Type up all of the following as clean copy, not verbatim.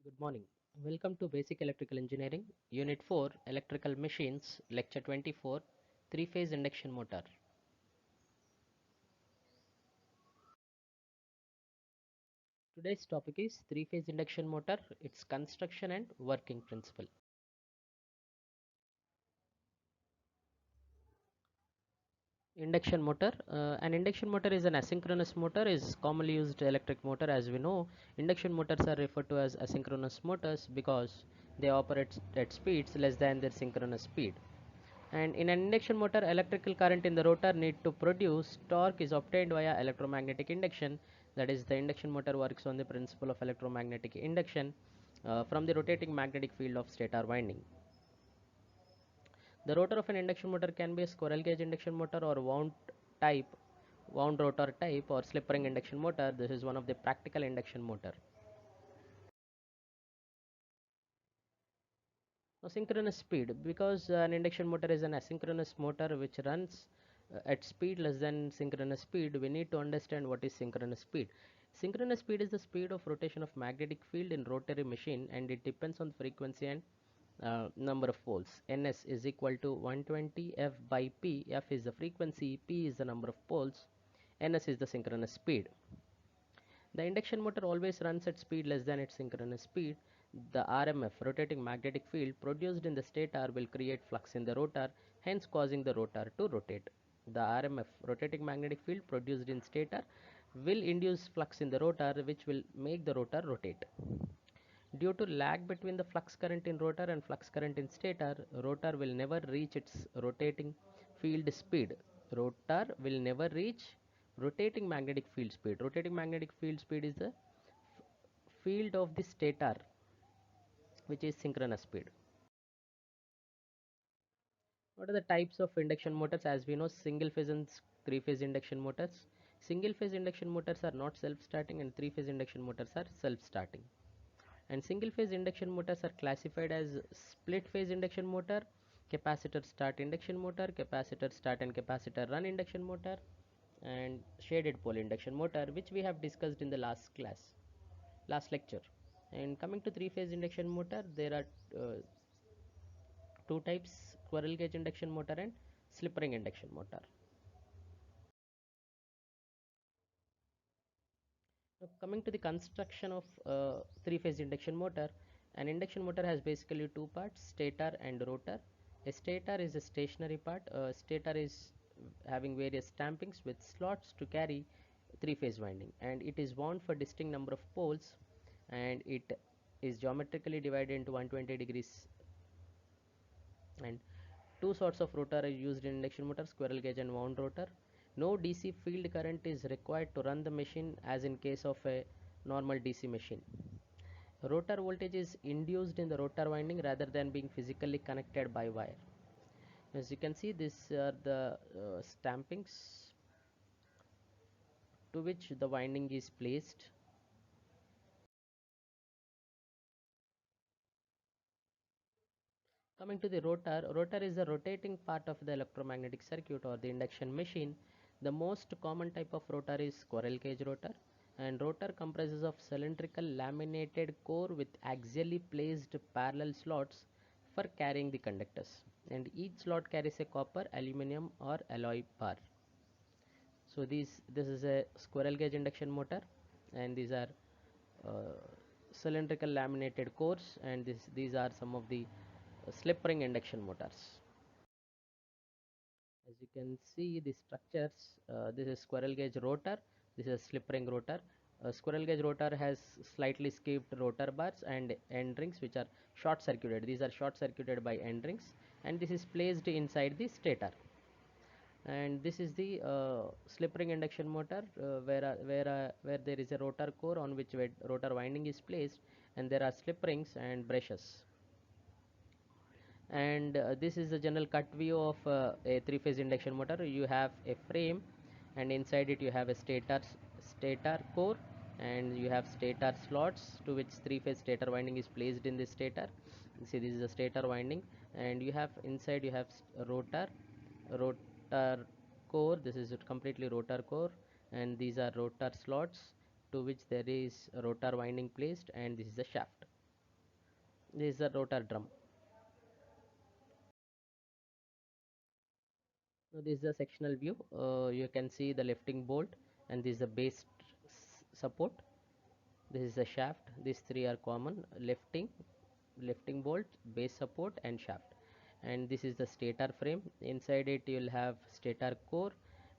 Good morning. Welcome to Basic Electrical Engineering, Unit 4, Electrical Machines, Lecture 24, Three-Phase Induction Motor. Today's topic is three-phase induction motor, its construction and working principle. Induction motor. An induction motor is an asynchronous motor, is commonly used electric motor. As we know, induction motors are referred to as asynchronous motors because they operate at speeds less than their synchronous speed. And in an induction motor, electrical current in the rotor need to produce torque is obtained via electromagnetic induction. That is, the induction motor works on the principle of electromagnetic induction from the rotating magnetic field of stator winding. The rotor of an induction motor can be a squirrel cage induction motor or type wound rotor type or slip ring induction motor. This is one of the practical induction motor. Synchronous speed, because an induction motor is an asynchronous motor which runs at speed less than synchronous speed, we need to understand what is synchronous speed. Synchronous speed is the speed of rotation of magnetic field in rotary machine, and it depends on frequency and number of poles. Ns is equal to 120 f by p. F is the frequency, p is the number of poles, ns is the synchronous speed. The induction motor always runs at speed less than its synchronous speed. The RMF, rotating magnetic field, produced in the stator will create flux in the rotor, hence causing the rotor to rotate. The RMF, rotating magnetic field, produced in stator will induce flux in the rotor, which will make the rotor rotate. Due to lag between the flux current in rotor and flux current in stator, rotor will never reach its rotating field speed. Rotor will never reach rotating magnetic field speed. Rotating magnetic field speed is the field of the stator, which is synchronous speed. What are the types of induction motors? As we know, single phase and three phase induction motors. Single phase induction motors are not self starting, and three phase induction motors are self starting. And single phase induction motors are classified as split phase induction motor, capacitor start induction motor, capacitor start and capacitor run induction motor, and shaded pole induction motor, which we have discussed in the last lecture. And coming to three phase induction motor, there are two types: squirrel cage induction motor and slip ring induction motor. Now, coming to the construction of three-phase induction motor, an induction motor has basically two parts: stator and rotor. A stator is a stationary part. Stator is having various stampings with slots to carry three-phase winding, and it is wound for distinct number of poles, and it is geometrically divided into 120 degrees. And two sorts of rotor are used in induction motor: squirrel cage and wound rotor. No DC field current is required to run the machine as in case of a normal DC machine. Rotor voltage is induced in the rotor winding rather than being physically connected by wire. As you can see, these are the stampings to which the winding is placed. Coming to the rotor, rotor is the rotating part of the electromagnetic circuit or the induction machine. The most common type of rotor is squirrel cage rotor, and rotor comprises of cylindrical laminated core with axially placed parallel slots for carrying the conductors, and each slot carries a copper, aluminum or alloy bar. So this is a squirrel cage induction motor, and these are uh, cylindrical laminated cores, and these are some of the slip ring induction motors. As you can see the structures, this is squirrel gauge rotor, this is slip ring rotor. Squirrel gauge rotor has slightly skewed rotor bars and end rings which are short circuited. These are short circuited by end rings, and this is placed inside the stator. And this is the slip ring induction motor, where there is a rotor core on which rotor winding is placed, and there are slip rings and brushes. And this is the general cut view of a three-phase induction motor. You have a frame, and inside it you have a stator core, and you have stator slots to which three-phase stator winding is placed in the stator. You see, this is the stator winding, and you have inside you have rotor core. This is completely rotor core, and these are rotor slots to which there is a rotor winding placed, and this is the shaft. This is the rotor drum. Now this is the sectional view. You can see the lifting bolt, and this is the base support. This is the shaft. These three are common: lifting bolt, base support, and shaft. And this is the stator frame. Inside it you'll have stator core,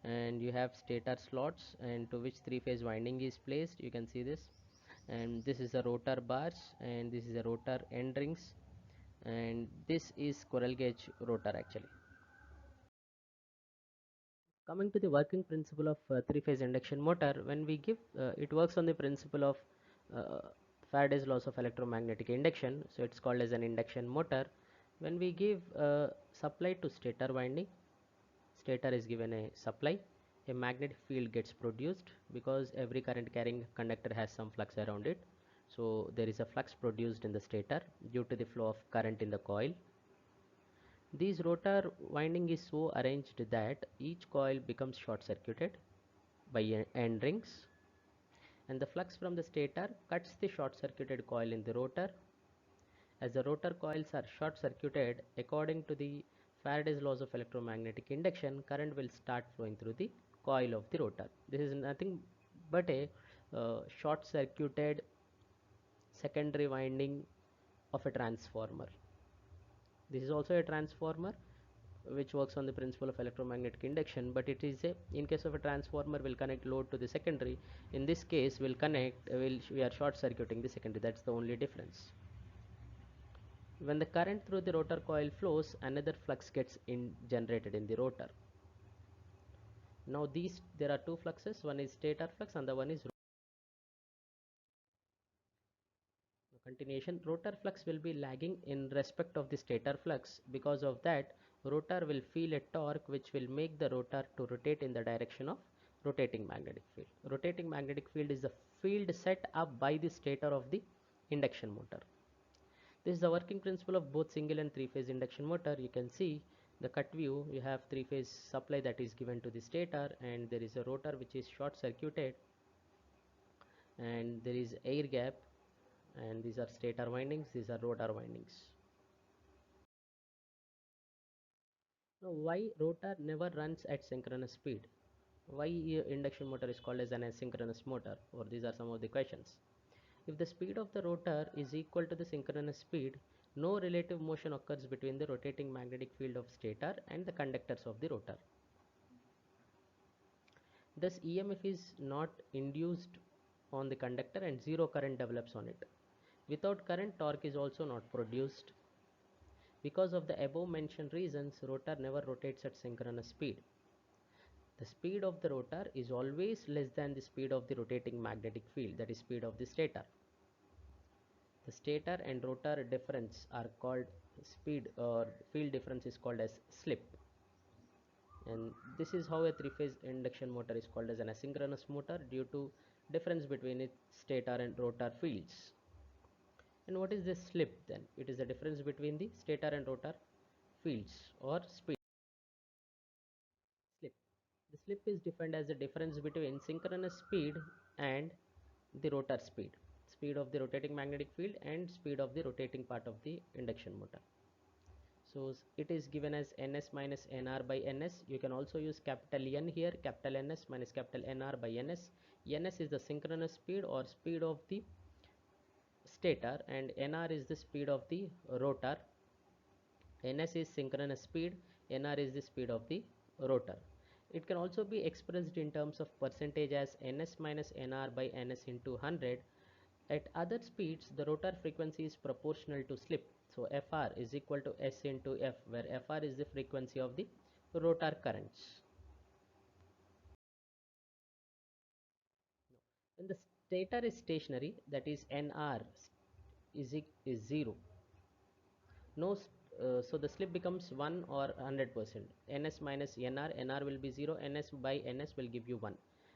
and you have stator slots, and to which three-phase winding is placed. You can see this. And this is the rotor bars, and this is the rotor end rings, and this is squirrel cage rotor actually. Coming to the working principle of three-phase induction motor, when we give it works on the principle of uh, Faraday's laws of electromagnetic induction, so it's called as an induction motor. When we give supply to stator winding, stator is given a supply, a magnetic field gets produced because every current carrying conductor has some flux around it. So there is a flux produced in the stator due to the flow of current in the coil. This rotor winding is so arranged that each coil becomes short circuited by end rings, and the flux from the stator cuts the short circuited coil in the rotor. As the rotor coils are short circuited, according to the Faraday's laws of electromagnetic induction, current will start flowing through the coil of the rotor. This is nothing but a short circuited secondary winding of a transformer. This is also a transformer which works on the principle of electromagnetic induction, but it is a, in case of a transformer, will connect load to the secondary. In this case will connect we are short circuiting the secondary. That's the only difference. When the current through the rotor coil flows, another flux gets generated in the rotor. Now these, there are two fluxes, one is stator flux and the one is continuation. Rotor flux will be lagging in respect of the stator flux. Because of that, rotor will feel a torque which will make the rotor to rotate in the direction of rotating magnetic field. Rotating magnetic field is the field set up by the stator of the induction motor. This is the working principle of both single and three-phase induction motor. You can see the cut view. You have three-phase supply that is given to the stator, and there is a rotor which is short circuited, and there is air gap, and these are stator windings, these are rotor windings. Now why rotor never runs at synchronous speed? Why induction motor is called as an asynchronous motor? Or these are some of the questions. If the speed of the rotor is equal to the synchronous speed, no relative motion occurs between the rotating magnetic field of stator and the conductors of the rotor. Thus EMF is not induced on the conductor and zero current develops on it. Without current, torque is also not produced. Because of the above mentioned reasons, rotor never rotates at synchronous speed. The speed of the rotor is always less than the speed of the rotating magnetic field, that is speed of the stator. The stator and rotor difference are called speed, or field difference is called as slip. And this is how a three-phase induction motor is called as an asynchronous motor, due to difference between its stator and rotor fields. And what is this slip then? It is the difference between the stator and rotor fields or speed. Slip. The slip is defined as the difference between synchronous speed and the rotor speed. Speed of the rotating magnetic field and speed of the rotating part of the induction motor. So it is given as ns minus nr by ns. You can also use capital N here, capital Ns minus capital Nr by ns. Ns is the synchronous speed or speed of the stator, and Nr is the speed of the rotor. Ns is synchronous speed, Nr is the speed of the rotor. It can also be expressed in terms of percentage as Ns minus Nr by Ns into 100. At other speeds, the rotor frequency is proportional to slip. So Fr is equal to S into F, where Fr is the frequency of the rotor currents. When the stator is stationary, that is Nr is 0. No, so the slip becomes 1 or 100%. Ns minus Nr, Nr will be 0, Ns by Ns will give you 1.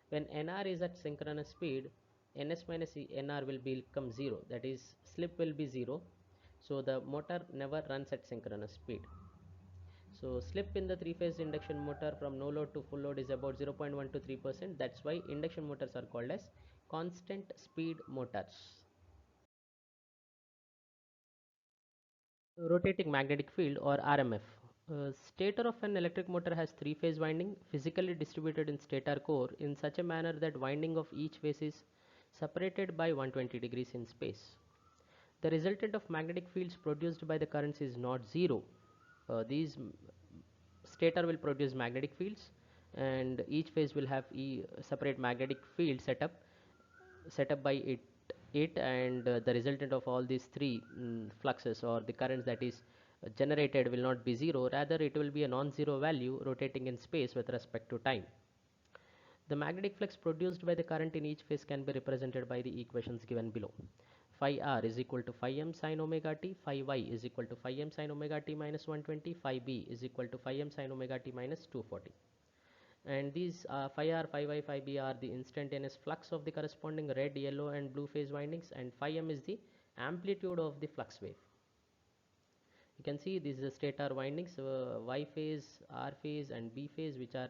When Nr is at synchronous speed, Ns minus Nr will become 0, that is slip will be 0. So the motor never runs at synchronous speed. So slip in the three-phase induction motor from no load to full load is about 0.1 to 3%. That's why induction motors are called as constant speed motors. Rotating magnetic field or RMF. Stator of an electric motor has three-phase winding physically distributed in stator core in such a manner that winding of each phase is separated by 120 degrees in space. The resultant of magnetic fields produced by the currents is not zero. These stator will produce magnetic fields, and each phase will have separate magnetic field set up by it and the resultant of all these three fluxes or the currents that is generated will not be zero, rather it will be a non-zero value rotating in space with respect to time. The magnetic flux produced by the current in each phase can be represented by the equations given below. Phi r is equal to phi m sin omega t, phi y is equal to phi m sin omega t minus 120, phi b is equal to phi m sin omega t minus 240. And these phi r, phi y, phi b are the instantaneous flux of the corresponding red, yellow and blue phase windings, and phi m is the amplitude of the flux wave. You can see this is the stator windings, y phase, r phase and b phase, which are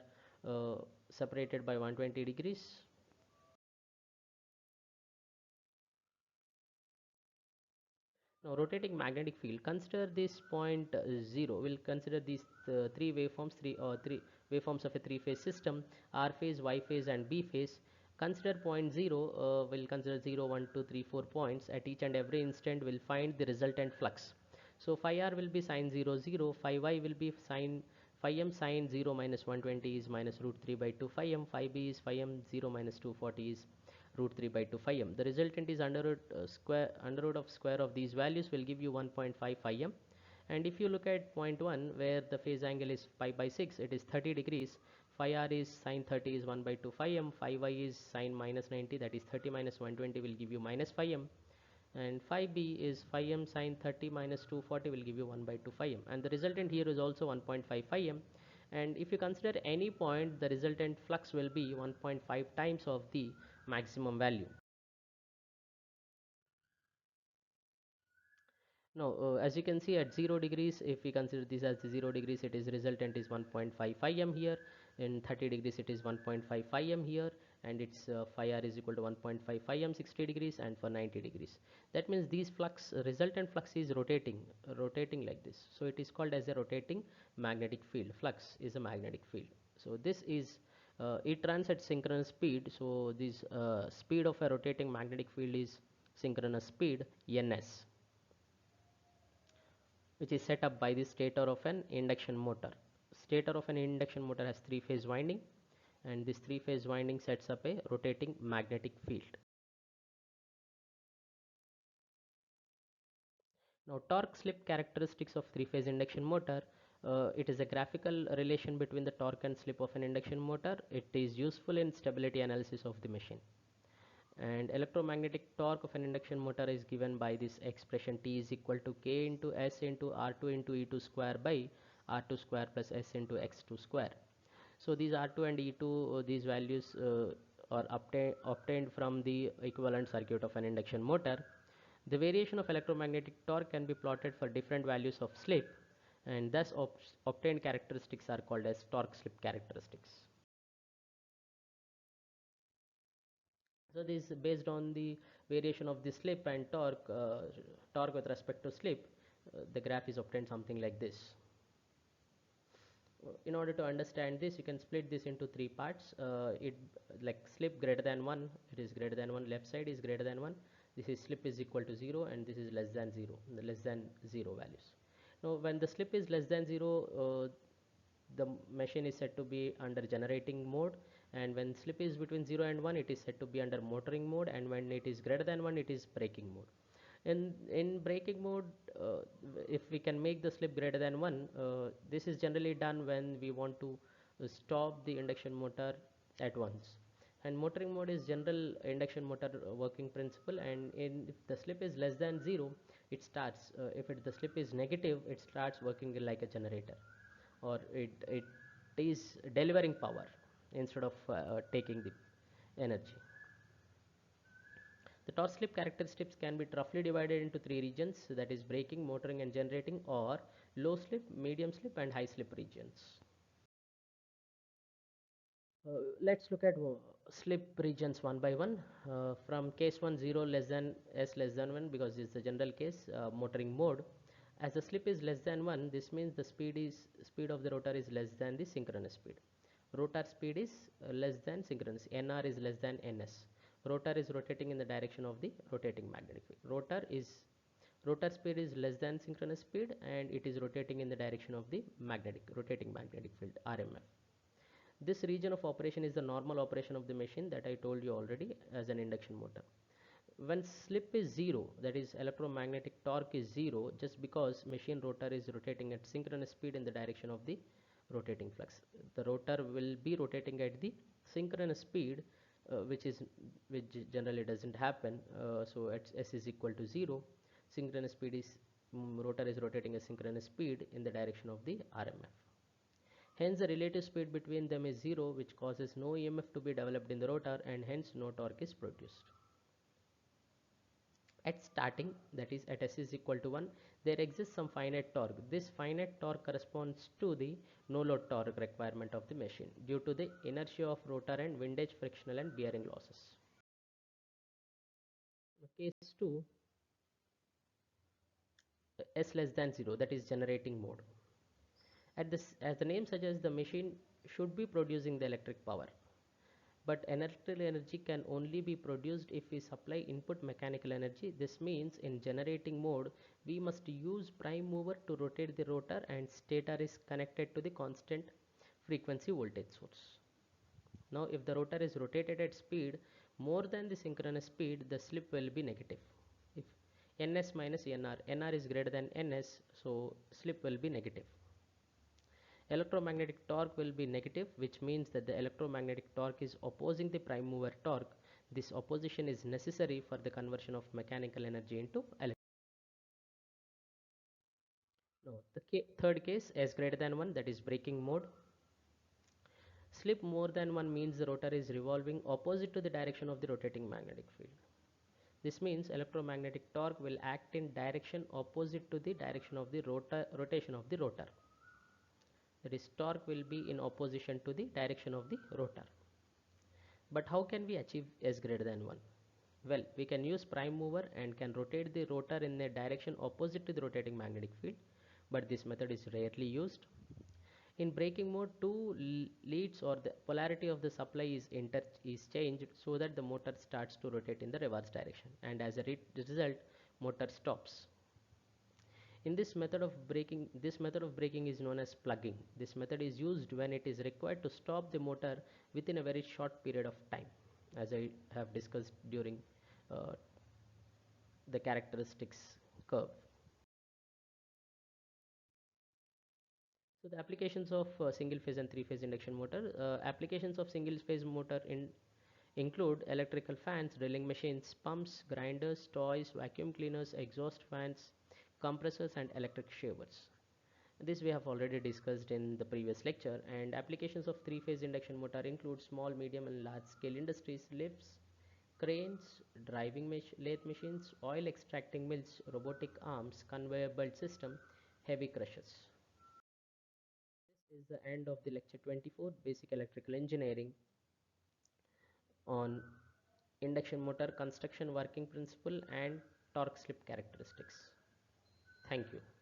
separated by 120 degrees. Now rotating magnetic field, consider this point 0. We'll consider these three waveforms, three waveforms of a three-phase system: R phase, Y phase, and B phase. Consider point 0. We'll consider 0, 1, 2, 3, 4 points. At each and every instant, we'll find the resultant flux. So phi r will be sine 0, 0. Phi y will be sine phi m sine 0 minus 120 is minus root 3 by 2 phi m. Phi b is phi m 0 minus 240 is root 3 by 2 phi m. The resultant is under root of square of these values will give you 1.5 phi m. And if you look at point 1 where the phase angle is pi by 6, it is 30 degrees. Phi r is sine 30 is 1 by 2 phi m. Phi y is sine minus 90, that is 30 minus 120 will give you minus phi m. And phi b is phi m sine 30 minus 240 will give you 1 by 2 phi m. And the resultant here is also 1.5 phi m. And if you consider any point, the resultant flux will be 1.5 times of the maximum value. Now, as you can see at 0 degrees, if we consider this as 0 degrees, it is resultant is 1.5 phi m here. In 30 degrees, it is 1.5 phi m here, and its phi r is equal to 1.5 phi m 60 degrees, and for 90 degrees. That means these flux, resultant flux is rotating like this. So it is called as a rotating magnetic field. Flux is a magnetic field. So this is it runs at synchronous speed. So this speed of a rotating magnetic field is synchronous speed ns, which is set up by the stator of an induction motor. Stator of an induction motor has three-phase winding, and this three-phase winding sets up a rotating magnetic field. Now, torque slip characteristics of three-phase induction motor. It is a graphical relation between the torque and slip of an induction motor. It is useful in stability analysis of the machine. And electromagnetic torque of an induction motor is given by this expression: T is equal to K into S into R2 into E2 square by R2 square plus S into X2 square. So these R2 and E2, these values are obtained from the equivalent circuit of an induction motor. The variation of electromagnetic torque can be plotted for different values of slip, and thus obtained characteristics are called as torque slip characteristics. So this is based on the variation of the slip and torque with respect to slip. The graph is obtained something like this. In order to understand this, you can split this into three parts. It like slip greater than 1, it is greater than 1, left side is greater than 1, this is slip is equal to 0, and this is less than 0, the less than 0 values. Now when the slip is less than 0, the machine is said to be under generating mode, and when slip is between 0 and 1, it is said to be under motoring mode, and when it is greater than 1, it is braking mode. In braking mode, if we can make the slip greater than 1, this is generally done when we want to stop the induction motor at once. And motoring mode is general induction motor working principle, and if the slip is less than 0, it starts, the slip is negative, it starts working like a generator, or it is delivering power instead of taking the energy. The torque slip characteristics can be roughly divided into three regions, that is braking, motoring and generating, or low slip, medium slip and high slip regions. Let's look at slip regions one by one. From case 1, 0 less than S less than 1, because this is the general case, motoring mode. As the slip is less than 1, this means the speed of the rotor is less than the synchronous speed. Rotor speed is less than synchronous. Nr is less than ns. Rotor is rotating in the direction of the rotating magnetic field. Rotor speed is less than synchronous speed, and it is rotating in the direction of the rotating magnetic field, RMF. This region of operation is the normal operation of the machine that I told you already as an induction motor. When slip is 0, that is electromagnetic torque is 0, just because machine rotor is rotating at synchronous speed in the direction of the rotating flux. The rotor will be rotating at the synchronous speed, which generally doesn't happen. So at s is equal to 0, synchronous speed is rotor is rotating at synchronous speed in the direction of the RMF. Hence the relative speed between them is 0, which causes no EMF to be developed in the rotor, and hence no torque is produced. At starting, that is at s is equal to 1, there exists some finite torque. This finite torque corresponds to the no load torque requirement of the machine due to the inertia of rotor and windage, frictional and bearing losses. Case 2, s less than 0, that is generating mode. As the name suggests, the machine should be producing the electric power. But electrical energy can only be produced if we supply input mechanical energy. This means in generating mode, we must use prime mover to rotate the rotor, and stator is connected to the constant frequency voltage source. Now if the rotor is rotated at speed more than the synchronous speed, the slip will be negative. If ns minus nr is greater than ns, so slip will be negative. Electromagnetic torque will be negative, which means that the electromagnetic torque is opposing the prime mover torque. This opposition is necessary for the conversion of mechanical energy into electric. Now, the third case, s greater than 1, that is braking mode. Slip more than 1 means the rotor is revolving opposite to the direction of the rotating magnetic field. This means electromagnetic torque will act in direction opposite to the direction of the rotation of the rotor. That is, torque will be in opposition to the direction of the rotor. But how can we achieve s greater than 1? Well, we can use prime mover and can rotate the rotor in a direction opposite to the rotating magnetic field, but this method is rarely used. In braking mode, two leads or the polarity of the supply is changed so that the motor starts to rotate in the reverse direction, and as a result, motor stops. In this method of braking is known as plugging. This method is used when it is required to stop the motor within a very short period of time, as I have discussed during uh, the characteristics curve. So the applications of single phase and three phase induction motor. Applications of single phase motor include electrical fans, drilling machines, pumps, grinders, toys, vacuum cleaners, exhaust fans, compressors and electric shavers. This we have already discussed in the previous lecture. And applications of three phase induction motor include small, medium and large scale industries, lifts, cranes, lathe machines, oil extracting mills, robotic arms, conveyor belt system, heavy crushers. This is the end of the lecture 24, basic electrical engineering, on induction motor construction, working principle and torque slip characteristics. Thank you.